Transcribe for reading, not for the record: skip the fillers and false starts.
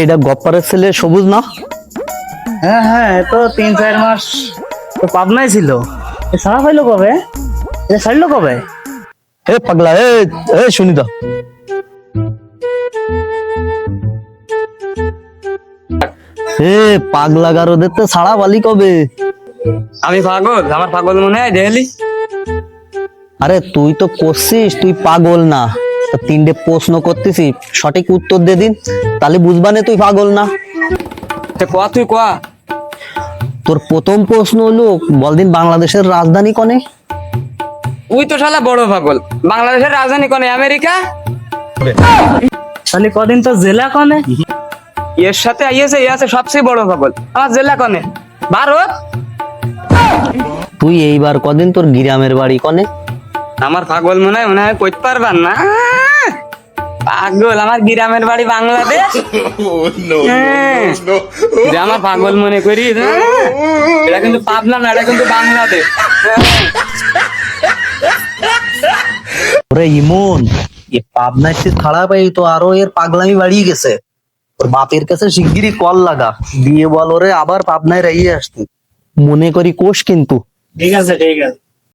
এটা গপ্পারের ছেলে সবুজ না? হ্যাঁ হ্যাঁ, তো 3-4 মাস তো পাবনায় ছিল। ছাড়া পাইলো কবে? এটা ছাড়লো কবে? এ পাগলা, এ শুনি তো। এ পাগলা গারোদের তো ছাড়া বালি কবে? আমি পাগল? আমার পাগল মনে হয় দেখলি? আরে তুই তো করছিস তুই পাগল না, তো 3টে প্রশ্ন করতেছি, সঠিক উত্তর দে দিন, তাহলে বুঝবা না তুই পাগল না। কোয়া তুই কোয়া। তোর প্রথম প্রশ্ন হলো বলদিন বাংলাদেশের রাজধানী কোনে? তুই তো শালা বড় পাগল। বাংলাদেশের রাজধানী কোনে? আমেরিকা। তাহলে কদিন তো জেলা কনে? এর সাথে আইএসএ আছে সবচেয়ে বড় পাগল। আমার জেলা কোনে? ভারত। তুই এইবার কদিন তোর গ্রামের বাড়ি কোনে? আমার পাগল মনে হয় কইতে পারবার না। পাগল, আমার গ্রামের বাড়ি বাংলাদেশ। হ্যাঁ। যে আমার পাগল মনে করি, এটা কিন্তু পাবনা না, এটা কিন্তু বাংলাদেশ। ওরে ইমন, এ পাবনায় তুই খারাপ এই তো আরো এর পাগলামি বাড়িয়ে গেছে। ওর বাপের কাছে শিগগিরই কল লাগা, দিয়ে বল ওরে আবার পাবনায় রহিয়ে আসতে। মনে করি কোষ কিন্তু। ঠিক আছে ঠিক আছে।